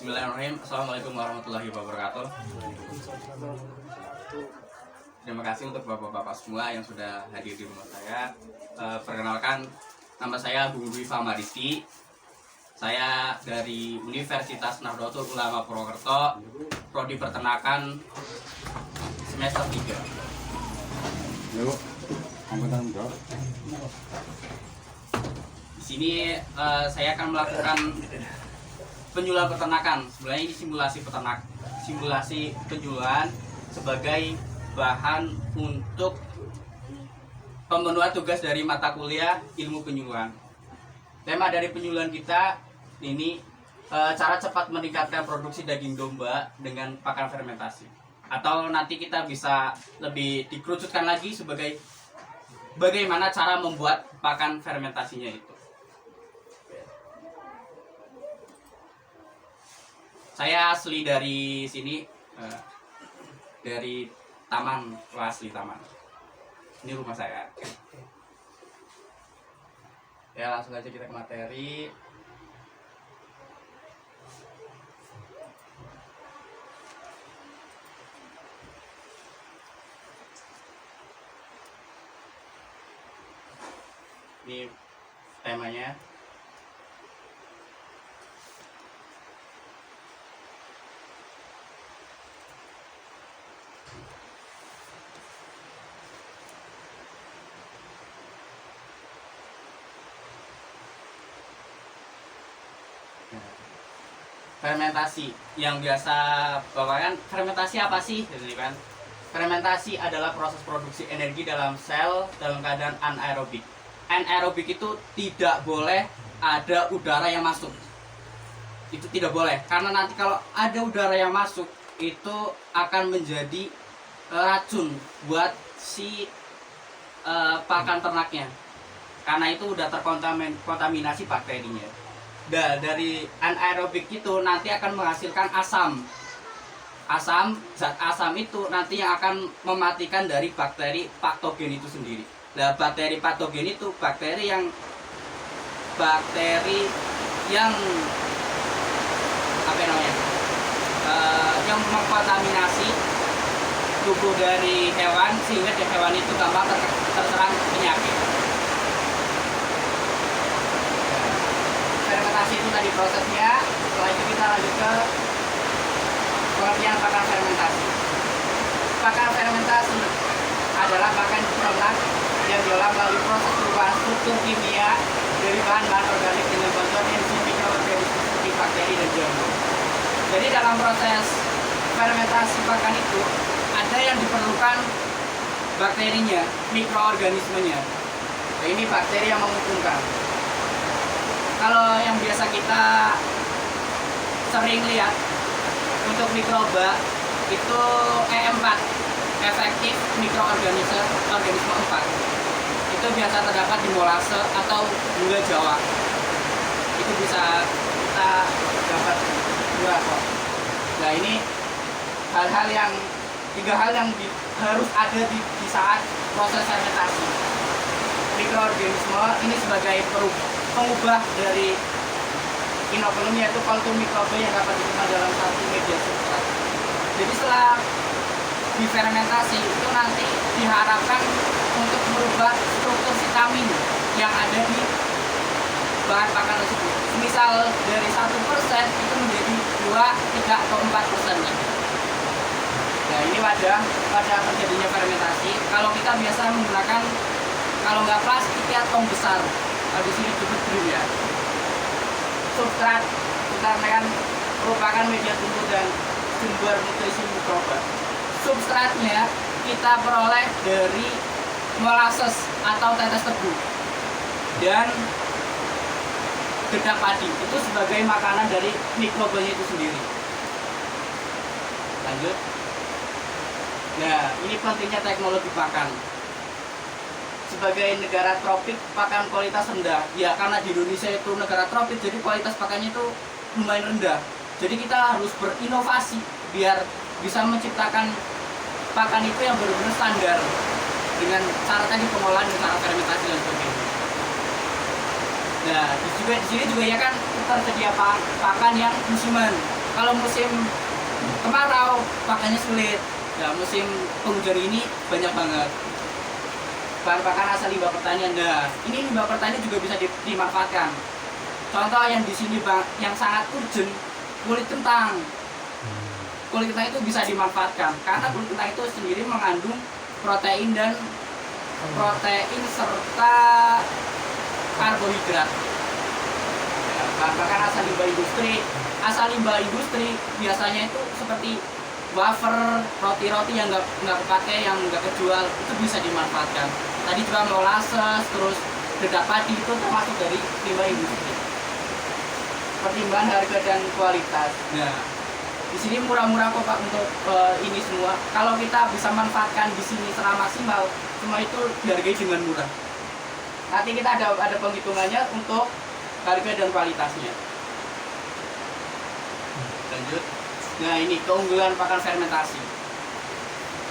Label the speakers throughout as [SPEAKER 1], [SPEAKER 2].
[SPEAKER 1] Bismillahirrahmanirrahim. Assalamualaikum warahmatullahi wabarakatuh. Terima kasih untuk bapak-bapak semua yang sudah hadir di rumah saya. Perkenalkan, nama saya Bung Dwi Famariski. Saya dari Universitas Nahdlatul Ulama Purwokerto, Prodi Peternakan semester 3. Di sini saya akan melakukan penyuluhan peternakan. Sebenarnya ini simulasi penyuluhan sebagai bahan untuk pemenuhan tugas dari mata kuliah ilmu penyuluhan. Tema dari penyuluhan kita ini cara cepat meningkatkan produksi daging domba dengan pakan fermentasi. Atau nanti kita bisa lebih dikerucutkan lagi sebagai bagaimana cara membuat pakan fermentasinya itu. Saya asli dari sini, dari Taman, asli Taman. Ini rumah saya. Ya, langsung aja kita ke materi. Ini temanya. Fermentasi yang biasa bawakan, fermentasi apa sih? Gitu kan. Fermentasi adalah proses produksi energi dalam sel dalam keadaan anaerobik. Anaerobik itu tidak boleh ada udara yang masuk. Itu tidak boleh, karena nanti kalau ada udara yang masuk itu akan menjadi racun buat si pakan ternaknya. Karena itu udah terkontaminasi bakterinya. Dari anaerobik itu nanti akan menghasilkan asam. Zat asam itu nanti yang akan mematikan dari bakteri patogen itu sendiri. Nah, bakteri patogen itu bakteri yang apa namanya? Yang mengkontaminasi tubuh dari hewan sehingga hewan itu gampang terserang penyakit. Fermentasi itu tadi prosesnya. Setelah itu kita lanjut ke pengertian pakan fermentasi. Pakan fermentasi adalah pakan ternak yang diolah melalui proses perubahan struktur kimia dari bahan-bahan organik dengan bantuan enzim mikroorganisme seperti bakteri dan jamur. Jadi dalam proses fermentasi pakan itu ada yang diperlukan bakterinya, mikroorganismenya. Nah, ini bakteri yang menguntungkan. Kalau yang biasa kita sering lihat untuk mikroba itu E4, efektif mikroorganisme 4. Itu biasa terdapat di molase atau gula Jawa. Itu bisa kita dapat dua kok. Nah, ini tiga hal yang harus ada di saat proses fermentasi. Mikroorganisme ini sebagai pengubah dari inokulum, yaitu kultur mikroba yang dapat diterima dalam satu media substrat. Jadi setelah difermentasi itu nanti diharapkan untuk merubah struktur vitamin yang ada di bahan pakan tersebut. Misal dari 1% itu menjadi 2, 3, atau 4%. Nah, ini pada terjadinya fermentasi. Kalau kita biasa menggunakan, kalau nggak plastik ya tong besar. Di sini cukup dulu ya. Substrat kita kan merupakan media tumbuh dan sumber nutrisi mikroba. Substratnya kita peroleh dari molasses atau tetes tebu dan dedak padi. Itu sebagai makanan dari mikrobanya itu sendiri. Lanjut. Nah, ini pentingnya teknologi pakan. Sebagai negara tropik, pakan kualitas rendah. Ya, karena di Indonesia itu negara tropik, jadi kualitas pakannya itu lumayan rendah. Jadi kita harus berinovasi biar bisa menciptakan pakan itu yang benar-benar standar dengan cara tadi pengolahan dan cara fermentasi dan sebagainya. Nah, di sini juga ya kan tersedia pakan yang musiman. Kalau musim kemarau pakannya sulit. Ya musim penghujan ini banyak banget bahan pakan asal limbah pertanian. Nah, ini limbah pertanian juga bisa dimanfaatkan. Contoh yang di sini Bang, yang sangat urgent, kulit kentang. Kulit kentang itu bisa dimanfaatkan karena kulit kentang itu sendiri mengandung protein serta karbohidrat. Ya, bahan pakan asal limbah industri. Asal limbah industri biasanya itu seperti wafer, roti-roti yang nggak kepake, yang nggak kejual, itu bisa dimanfaatkan. Tadi juga molasses, terus dedak padi itu termasuk dari limbah industri. Pertimbangan harga dan kualitas. Nah, di sini murah-murah kok Pak untuk ini semua. Kalau kita bisa manfaatkan di sini secara maksimal, semua itu dihargai dengan murah. Nanti kita ada penghitungannya untuk harga dan kualitasnya. Lanjut. Nah, ini keunggulan pakan fermentasi.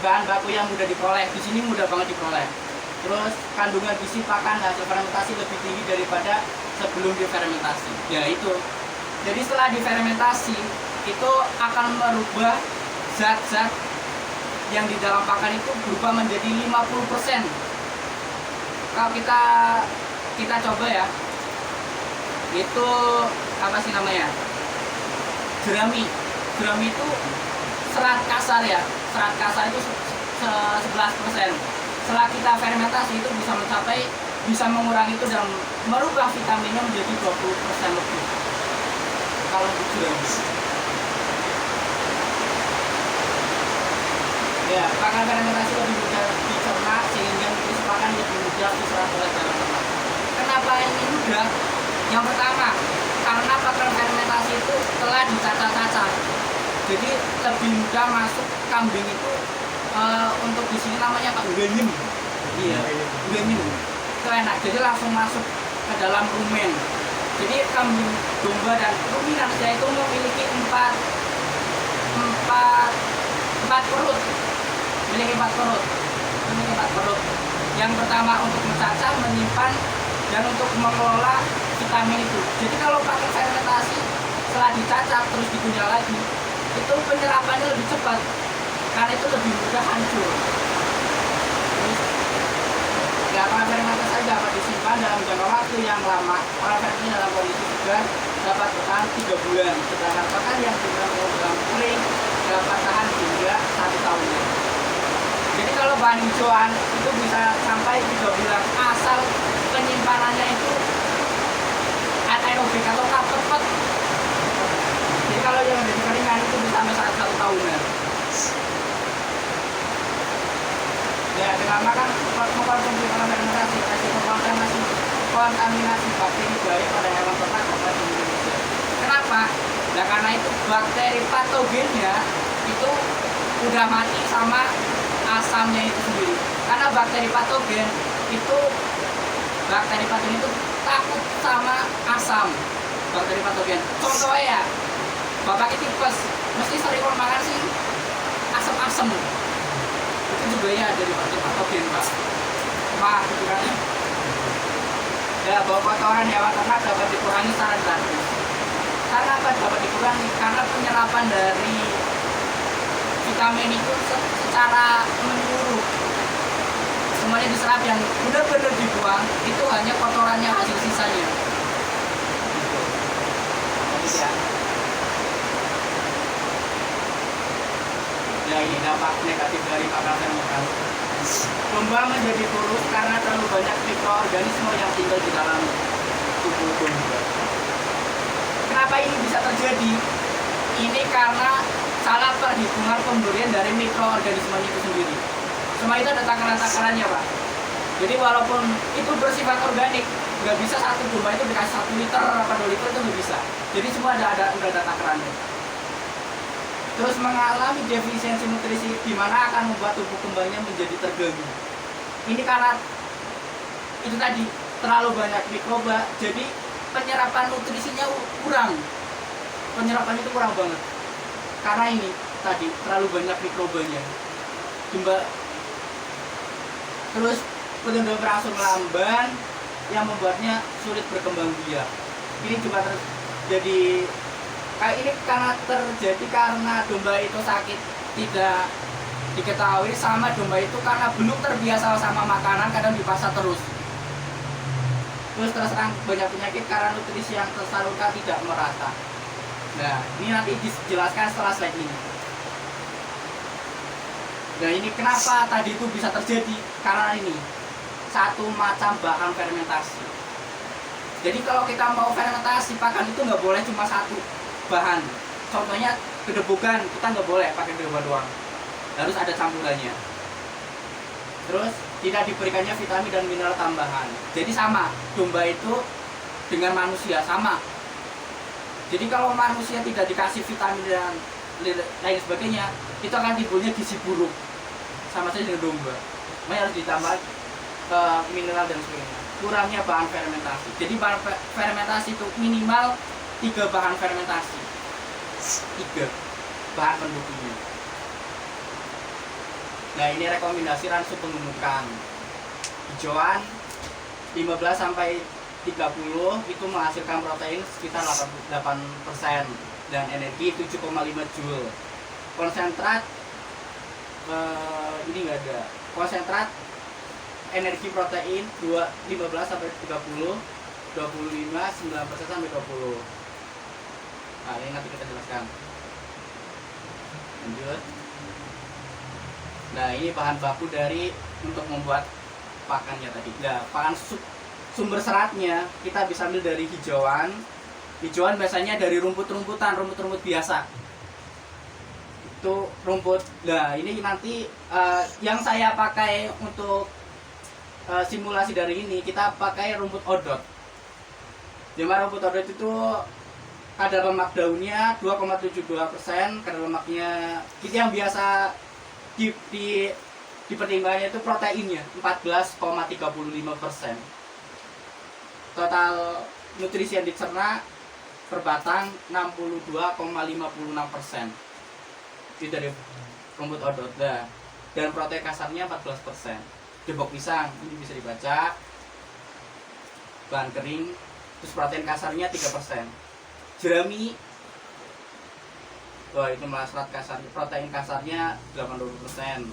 [SPEAKER 1] Bahan baku yang mudah diperoleh, di sini mudah banget diperoleh. Terus kandungan gizi pakan hasil fermentasi lebih tinggi daripada sebelum difermentasi. Ya itu. Jadi setelah difermentasi itu akan merubah zat-zat yang di dalam pakan itu berubah menjadi 50%. Kalau kita coba ya, itu apa sih namanya? Jerami itu serat kasar ya, serat kasar itu 11%. Setelah kita fermentasi itu bisa mengurangi itu dan merubah vitaminnya menjadi 20% lebih. Kalau untuk jerami. Ya, pakan fermentasi lebih mudah dicerna sehingga nutrisi pakan lebih mudah diserap oleh dalam ternak. Kenapa ini mudah? Yang pertama, karena pakan fermentasi itu telah dicacah-cacah. Jadi lebih mudah masuk kambing itu untuk di sini namanya apa? Uganim. Iya, uganim. Itu enak. Jadi langsung masuk ke dalam rumen. Jadi kambing domba dan ruminan saya itu memiliki empat perut. Memiliki empat perut. Yang pertama untuk mencacah, menyimpan, dan untuk mengelola vitamin itu. Jadi kalau pakai fermentasi setelah dicacah terus dikunyah lagi, itu penyerapannya lebih cepat karena itu lebih mudah hancur. Terus ya, pakan fermentasi dapat disimpan dalam jangka waktu yang lama. Pakan fermentasi dalam kondisi segar dapat bertahan 3 bulan, sedangkan pakan yang sudah dalam kering dapat tahan hingga 1 tahun. Jadi kalau bahan hijauan itu bisa sampai 3 bulan asal penyimpanannya itu anaerobik atau kapet. Jadi kalau yang ada di keringan itu bisa sampai 1 tahunan. Ya, dengan makan mengkonsumsi pakan fermentasi, resiko kontaminasi bakteri baik pada hewan ternak dapat di Indonesia. Kenapa? Nah, karena itu bakteri patogennya itu udah mati sama asamnya itu sendiri. Karena bakteri patogen itu takut sama asam. Bakteri patogen. Contohnya ya, bapak tipes, mesti sering makan sih asam-asam. Itu juga ya dari bakteri patogen Pak. Wah, gitu kan. Ya, bahwa kotoran hewan ternak dapat dikurangi secara gratis. Karena apa dapat dikurangi? Karena penyerapan dari vitamin itu secara menyeluruh. Semuanya diserap, yang benar-benar dibuang itu hanya kotorannya, hasil sisanya. Gitu. Ya. Ya, ini dampak negatif dari pakan fermentasi. Domba menjadi kurus karena terlalu banyak mikroorganisme yang tinggal di dalam tubuh domba. Kenapa ini bisa terjadi? Ini karena salah perhitungan pemberian dari mikroorganisme itu sendiri. Semua itu ada takaran-takarannya Pak. Jadi walaupun itu bersifat organik, nggak bisa satu domba itu dikasih 1 liter atau 2 liter, itu nggak bisa. Jadi semua udah ada takarannya. Terus mengalami defisiensi nutrisi, di mana akan membuat tubuh kembangnya menjadi terganggu. Ini karena itu tadi terlalu banyak mikroba, jadi penyerapan nutrisinya kurang. Penyerapannya itu kurang banget. Karena ini tadi terlalu banyak mikrobanya. Terus benar-benar berangsur melamban yang membuatnya sulit berkembang biak. Ini juga terjadi Kayak ini karena terjadi karena domba itu sakit tidak diketahui, sama domba itu karena belum terbiasa sama makanan, kadang dipaksa terus terserang banyak penyakit karena nutrisi yang tersalurkan tidak merata. Nah, ini nanti dijelaskan setelah slide ini. Nah, ini kenapa tadi itu bisa terjadi, karena ini satu macam bahan fermentasi. Jadi kalau kita mau fermentasi pakan itu nggak boleh cuma satu bahan. Contohnya gedebukan, kita nggak boleh pakai domba doang, harus ada campurannya. Terus tidak diberikannya vitamin dan mineral tambahan. Jadi sama, domba itu dengan manusia sama. Jadi kalau manusia tidak dikasih vitamin dan lain sebagainya, itu akan timbulnya gizi buruk, sama saja dengan domba. Makanya harus ditambah mineral dan sebagainya. Kurangnya bahan fermentasi. Jadi bahan fermentasi itu minimal 3 bahan fermentasi, 3 bahan pendukungnya. Nah, ini rekomendasi Ransu pengumukan. Hijauan 15 sampai 30 itu menghasilkan protein sekitar 8% dan energi 7,5 Joule. Konsentrat ini enggak ada. Konsentrat energi protein 15 sampai 30, 25, 9% sampai 20. Nah, ini nanti kita jelaskan. Lanjut. Nah, ini bahan baku dari untuk membuat pakannya tadi. Nah, pakan sumber seratnya kita bisa ambil dari hijauan. Hijauan biasanya dari rumput-rumputan, rumput-rumput biasa. Itu rumput. Nah, ini nanti yang saya pakai untuk simulasi dari ini, kita pakai rumput odot. Dimana rumput odot itu kadar lemak daunnya 2,72%, kadar lemaknya itu yang biasa di pertimbangannya itu proteinnya 14,35%. Total nutrisi yang dicerna per batang 62,56%. Itu dari rumput odot. Dan protein kasarnya 14%. Jebok pisang ini bisa dibaca. Bahan kering, terus protein kasarnya 3%. Jerami, wah itu malah serat kasar, protein kasarnya 80%,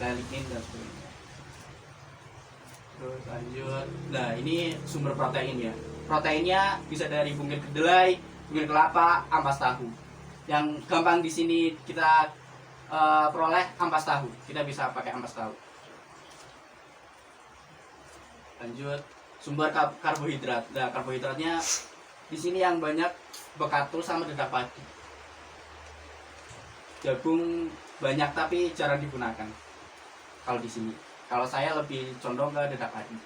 [SPEAKER 1] dan lignin dan sebagainya. Terus lanjut. Nah, ini sumber protein ya. Proteinnya bisa dari bungkil kedelai, bungkil kelapa, ampas tahu. Yang gampang di sini kita peroleh ampas tahu. Kita bisa pakai ampas tahu. Lanjut, sumber karbohidrat. Nah, karbohidratnya di sini yang banyak bekatul sama dedak padi. Jagung banyak tapi jarang digunakan. Kalau di sini, kalau saya lebih condong ke dedak padi.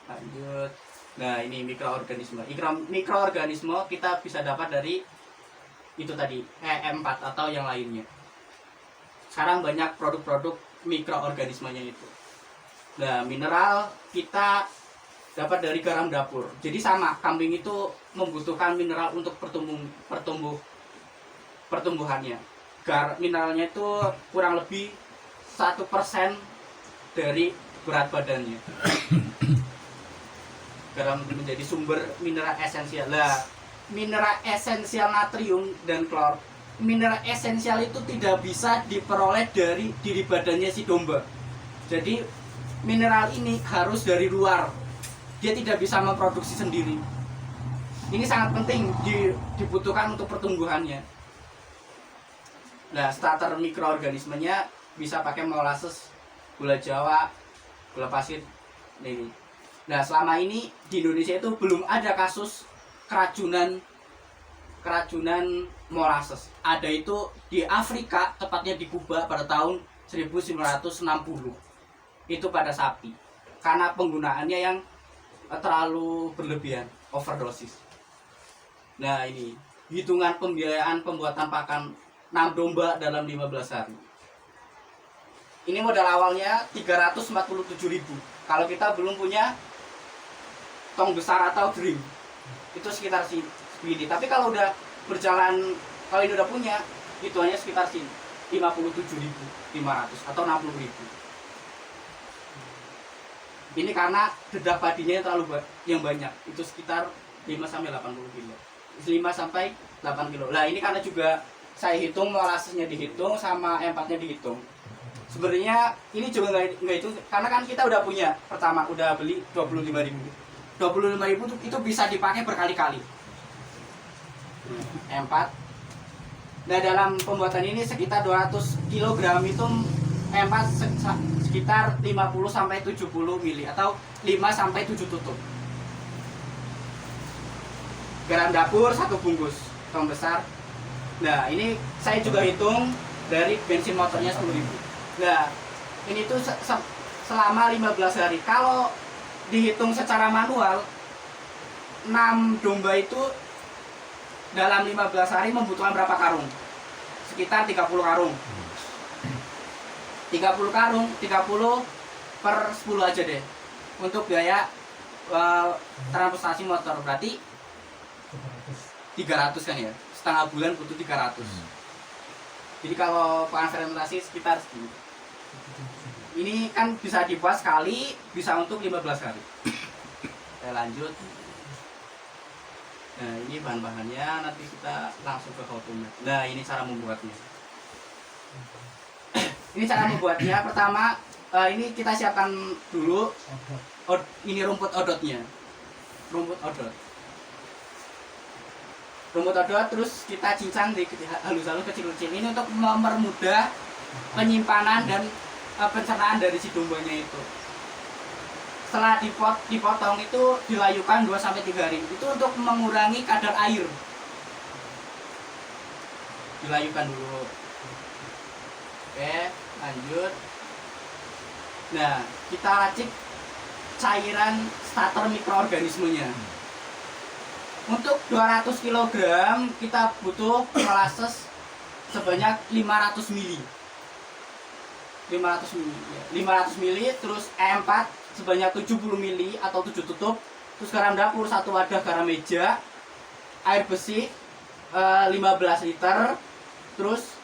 [SPEAKER 1] Lanjut. Nah, ini mikroorganisme. Mikroorganisme kita bisa dapat dari itu tadi, E4 atau yang lainnya. Sekarang banyak produk-produk mikroorganismenya itu. Nah, mineral kita dapat dari garam dapur. Jadi sama, kambing itu membutuhkan mineral untuk pertumbuhannya. Mineralnya itu kurang lebih 1% dari berat badannya. Garam menjadi sumber mineral esensial. Lah, mineral esensial natrium dan klor. Mineral esensial itu tidak bisa diperoleh dari diri badannya si domba. Jadi mineral ini harus dari luar. Dia tidak bisa memproduksi sendiri. Ini sangat penting dibutuhkan untuk pertumbuhannya. Nah, starter mikroorganismenya bisa pakai molasses, gula jawa, gula pasir. Ini. Nah, selama ini di Indonesia itu belum ada kasus keracunan molasses. Ada itu di Afrika, tepatnya di Kuba pada tahun 1960. Itu pada sapi. Karena penggunaannya yang terlalu berlebihan, overdosis. Nah, ini hitungan pembiayaan pembuatan pakan 6 domba dalam 15 hari. Ini modal awalnya 347.000. Kalau kita belum punya tong besar atau dream, itu sekitar segini. Tapi kalau udah berjalan, kalau ini udah punya, itu hanya sekitar sini 57.500 atau 60.000. Ini karena dedak padinya yang terlalu yang banyak, itu sekitar 5-80 kilo. 5 sampai 8 kilo. Nah ini karena juga saya hitung molasesnya dihitung sama empatnya dihitung. Sebenarnya ini juga nggak itu karena kan kita udah punya pertama udah beli 25.000. 25.000 itu bisa dipakai berkali-kali. Empat. Nah dalam pembuatan ini sekitar 200 kg itu empat sekitar 50 sampai 70 mili atau 5 sampai 7 tutup. Garam dapur 1 bungkus tong besar. Nah ini saya juga hitung dari bensin motornya 10.000. Nah ini tuh selama 15 hari. Kalau dihitung secara manual 6 domba itu dalam 15 hari membutuhkan berapa karung? Sekitar 30 karung. 30 karung, 30 per 10 aja deh untuk biaya transportasi motor, berarti 300 kan ya, setengah bulan butuh 300. Jadi kalau pengen fermentasi sekitar segini. Ini kan bisa dibuat sekali, bisa untuk 15 hari. Saya lanjut. Nah ini bahan-bahannya, nanti kita langsung ke how to make. Nah ini cara membuatnya. Ini cara membuatnya. Pertama ini kita siapkan dulu ini rumput odotnya. Rumput odot. Rumput odot terus kita cincang di halus-halus kecil-kecil ini untuk mempermudah penyimpanan dan pencernaan dari si dombanya itu. Setelah dipotong itu dilayukan 2-3 hari. Itu untuk mengurangi kadar air. Dilayukan dulu. Oke, lanjut. Nah, kita racik cairan starter mikroorganismenya. Untuk 200 kg kita butuh molasses sebanyak 500 ml. 500 ml, ya. 500 ml, terus E4 sebanyak 70 ml atau 7 tutup, terus garam dapur 1 wadah garam meja, air bersih 15 liter, terus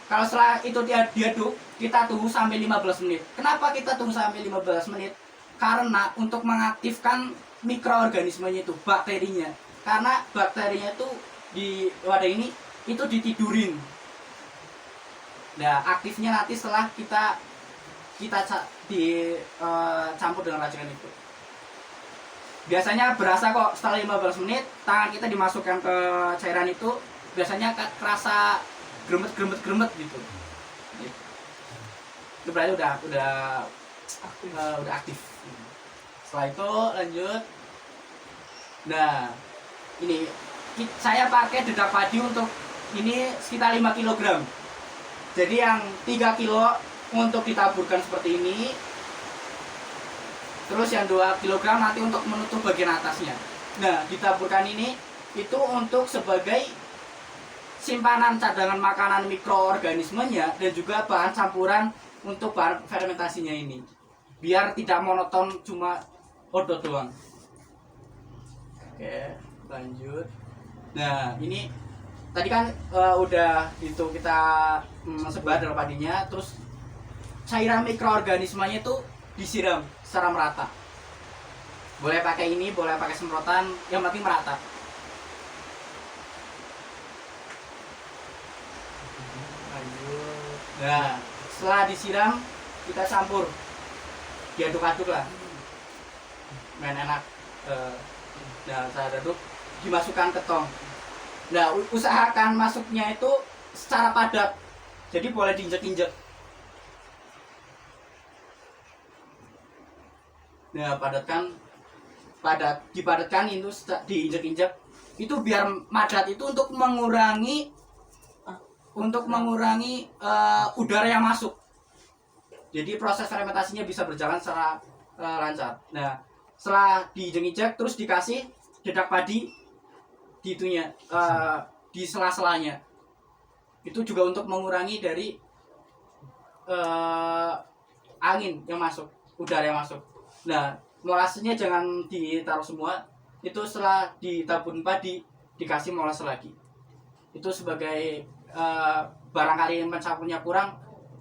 [SPEAKER 1] kalau setelah itu diaduk, kita tunggu sampai 15 menit. Kenapa kita tunggu sampai 15 menit? Karena untuk mengaktifkan mikroorganismenya itu, bakterinya. Karena bakterinya itu di wadah ini itu ditidurin. Nah, aktifnya nanti setelah kita campur dengan racikan itu. Biasanya berasa kok setelah 15 menit tangan kita dimasukkan ke cairan itu, biasanya kerasa gremet gitu. Itu berarti udah aktif. Setelah itu lanjut. Nah, ini saya pakai dedak padi untuk ini sekitar 5 kg. Jadi yang 3 kilo untuk ditaburkan seperti ini. Terus yang 2 kg nanti untuk menutup bagian atasnya. Nah, ditaburkan ini itu untuk sebagai simpanan cadangan makanan mikroorganismenya dan juga bahan campuran untuk bahan fermentasinya ini. Biar tidak monoton cuma odot doang. Oke, lanjut. Nah, ini tadi kan udah itu kita sebar dalam padinya, terus cairan mikroorganismenya itu disiram secara merata. Boleh pakai ini, boleh pakai semprotan, yang penting merata. Lanjut. Nah, setelah disiram kita campur, diaduk-aduk lah, main enak. Nah, saya aduk, dimasukkan ke tong. Nah, usahakan masuknya itu secara padat. Jadi boleh diinjek-injek. Nah, dipadatkan itu diinjek-injek. Itu biar padat itu untuk mengurangi udara yang masuk. Jadi proses fermentasinya bisa berjalan secara lancar. Nah, setelah diinjek-injek terus dikasih dedak padi di itunya, di sela-selanya. Itu juga untuk mengurangi dari angin yang masuk, udara yang masuk. Nah, molasesnya jangan ditaruh semua. Itu setelah ditabur padi dikasih molasses lagi. Itu sebagai barangkali mencampurnya kurang,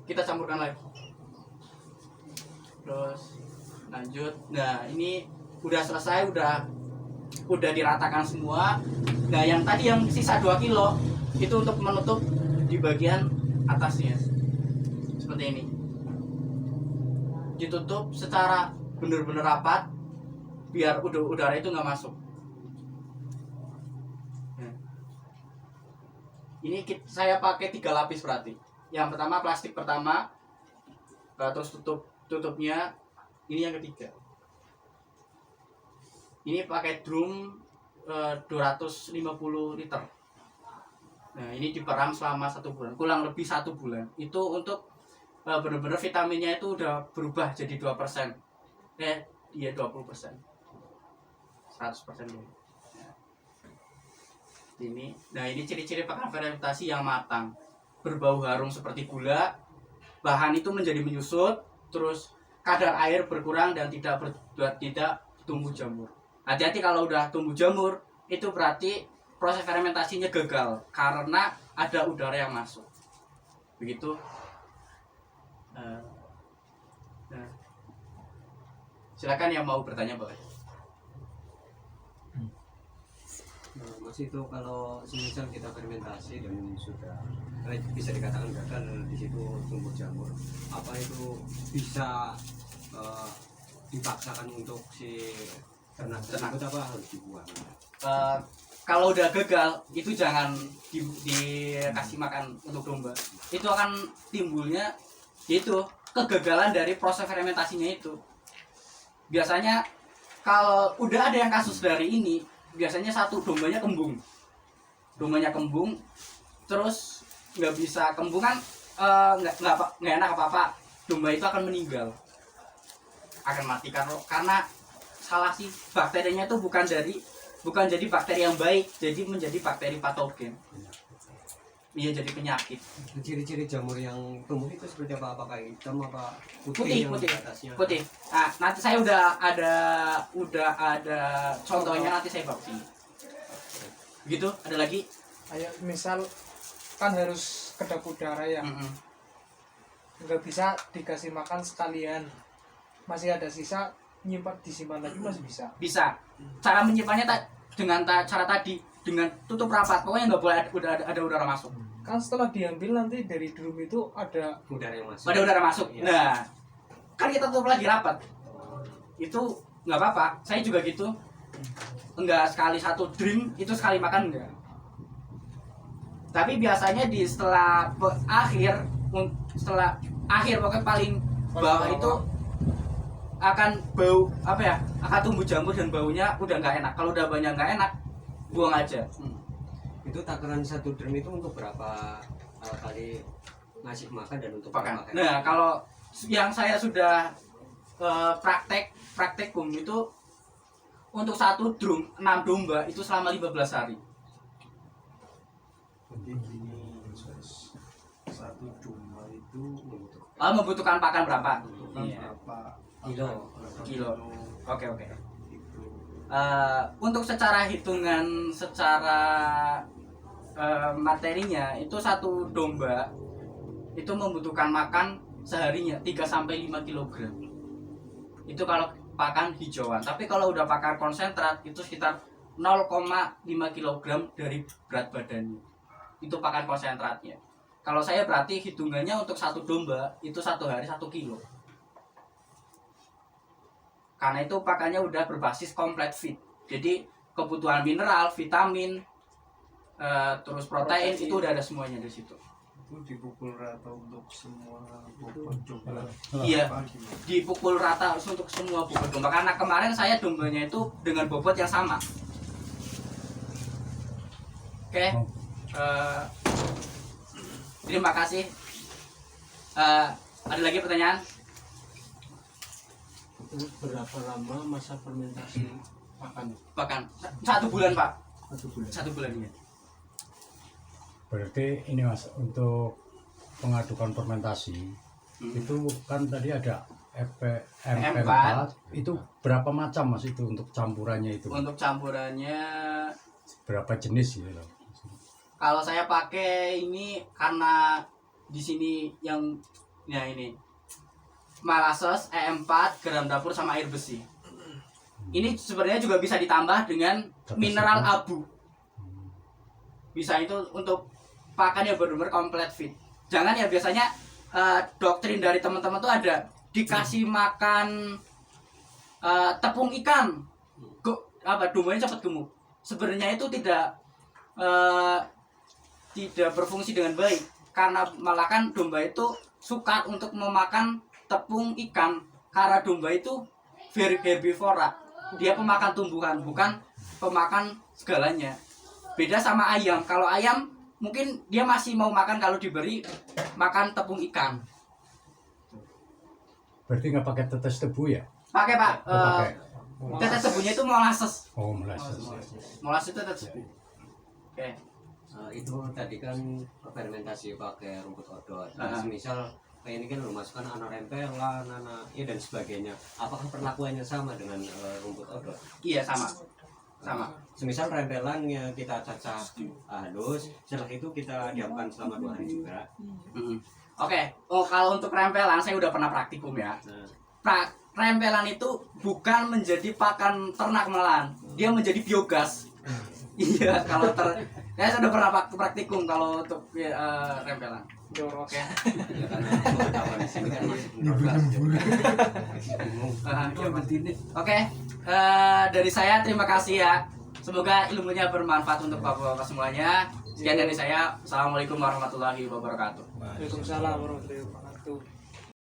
[SPEAKER 1] kita campurkan lagi. Terus lanjut. Nah, ini udah selesai, udah udah diratakan semua. Nah yang tadi yang sisa 2 kilo itu untuk menutup di bagian atasnya seperti ini, ditutup secara benar-benar rapat biar udara itu nggak masuk. Nah, ini saya pakai 3 lapis berarti. Yang pertama plastik pertama, terus tutupnya ini yang ketiga. Ini pakai drum 250 liter. Nah ini diperam selama 1 bulan, kurang lebih 1 bulan. Itu untuk benar-benar vitaminnya itu udah berubah jadi 2%. Iya 20%. 100% dulu. Nah ini ciri-ciri pakan fermentasi yang matang. Berbau harum seperti gula, bahan itu menjadi menyusut, terus kadar air berkurang dan tidak tumbuh jamur. Hati-hati kalau udah tumbuh jamur, itu berarti proses fermentasinya gagal karena ada udara yang masuk. Begitu. Nah, silakan yang mau bertanya boleh.
[SPEAKER 2] Mas itu kalau semisal kita fermentasi dan sudah bisa dikatakan gagal di situ tumbuh jamur, apa itu bisa dipaksakan untuk si ternak tersebut apa harus dibuang?
[SPEAKER 1] Kalau udah gagal itu jangan dikasih makan untuk domba. Itu akan timbulnya itu kegagalan dari proses fermentasinya itu. Biasanya kalau udah ada yang kasus dari ini, biasanya satu dombanya kembung, terus nggak bisa kembung kan, nggak enak apa-apa, domba itu akan meninggal, akan mati karena salah sih, bakterinya itu bukan jadi bakteri yang baik, jadi menjadi bakteri patogen. Iya, jadi penyakit.
[SPEAKER 2] Ciri-ciri jamur yang tumbuh itu seperti apa? Apakah hitam apa
[SPEAKER 1] Putih. Nah, nanti saya udah ada contohnya, nanti saya bawa sini. Begitu, ada lagi?
[SPEAKER 3] Ayo, misal kan harus kedap udara ya. Nggak bisa dikasih makan sekalian. Masih ada sisa, disimpan lagi masih bisa.
[SPEAKER 1] Bisa. Cara menyimpannya dengan cara tadi, dengan tutup rapat. Pokoknya nggak boleh ada udara masuk.
[SPEAKER 3] Kan setelah diambil nanti dari drum itu ada
[SPEAKER 2] udara yang masuk.
[SPEAKER 1] Ada udara masuk.
[SPEAKER 2] Ya.
[SPEAKER 1] Nah, kan kita tutup lagi rapat. Itu nggak apa-apa. Saya juga gitu. Enggak sekali satu drink itu sekali makan enggak. Tapi biasanya setelah akhir pokoknya paling bawah itu akan bau apa ya? Akan tumbuh jamur dan baunya udah nggak enak. Kalau udah banyak nggak enak, buang aja.
[SPEAKER 2] Itu takaran satu drum itu untuk berapa kali ngasih makan dan untuk
[SPEAKER 1] Pakan.
[SPEAKER 2] makan?
[SPEAKER 1] Nah, kalau yang saya sudah praktekum itu untuk satu drum 6 domba itu selama 15 hari.
[SPEAKER 4] Jadi gini, satu domba itu
[SPEAKER 1] Membutuhkan pakan berapa? Kilo. Oke.
[SPEAKER 4] Itu.
[SPEAKER 1] Untuk secara hitungan, secara materinya itu satu domba itu membutuhkan makan seharinya 3-5 kg. Itu kalau pakan hijauan. Tapi kalau udah pakan konsentrat itu sekitar 0,5 kg dari berat badannya. Itu pakan konsentratnya. Kalau saya berarti hitungannya untuk satu domba itu 1 hari 1 kilo. Karena itu pakannya udah berbasis complete feed. Jadi kebutuhan mineral, vitamin, terus protein itu udah ada semuanya di situ.
[SPEAKER 4] Itu dipukul rata untuk semua bobot domba.
[SPEAKER 1] Iya, dipukul rata untuk semua bobot domba. Karena kemarin saya dombanya itu dengan bobot yang sama. Oke. Terima kasih. Ada lagi pertanyaan?
[SPEAKER 5] Berapa lama masa fermentasi
[SPEAKER 1] Pakan 1 bulan, Pak.
[SPEAKER 5] 1 bulan?
[SPEAKER 1] 1 bulan ya.
[SPEAKER 6] Berarti ini Mas, untuk pengadukan fermentasi itu kan tadi ada MP4 itu berapa macam Mas itu untuk campurannya itu?
[SPEAKER 1] Untuk campurannya
[SPEAKER 6] Berapa jenis gitu loh?
[SPEAKER 1] kalau saya pakai ini karena di sini yang ya ini molasses, E4, garam dapur sama air besi. Ini sebenarnya juga bisa ditambah dengan mineral abu. Bisa itu untuk pakan yang benar-benar komplit fit. Jangan ya biasanya doktrin dari teman-teman tuh ada dikasih makan tepung ikan, dombanya cepat gemuk. Sebenarnya itu tidak berfungsi dengan baik, karena malah kan domba itu suka untuk memakan tepung ikan, karena domba itu herbivora, dia pemakan tumbuhan bukan pemakan segalanya. Beda sama ayam. Kalau ayam mungkin dia masih mau makan kalau diberi makan tepung ikan.
[SPEAKER 6] Berarti nggak pakai tetes tebu ya?
[SPEAKER 1] Pakai Pak.
[SPEAKER 6] Pakai.
[SPEAKER 1] Tetes tebunya itu molasses.
[SPEAKER 6] Oh, molasses.
[SPEAKER 1] Molasses itu tetes tebu. Oke.
[SPEAKER 2] Itu tadi kan fermentasi pakai rumput odot. Nah, semisal kayak ini kan lu masukkan anak rempelan, dan sebagainya. Apakah perlakuannya sama dengan rumput odot?
[SPEAKER 1] Iya, sama.
[SPEAKER 2] Semisal rempelannya kita cacah halus, setelah itu kita diamkan selama 2 hari juga.
[SPEAKER 1] Oke. Oh, kalau untuk rempelan saya udah pernah praktikum ya. Rempelan itu bukan menjadi pakan ternak malahan, dia menjadi biogas. Iya, kalau saya sudah pernah praktikum kalau untuk rempelan.
[SPEAKER 3] Jorok ya.
[SPEAKER 2] Ya kan pengetahuan di sini kan masih
[SPEAKER 1] Oke, dari saya terima kasih ya. Semoga ilmunya bermanfaat untuk bapak-bapak semuanya. Sekian dari saya. Assalamualaikum warahmatullahi wabarakatuh.
[SPEAKER 3] Waalaikumsalam warahmatullahi wabarakatuh.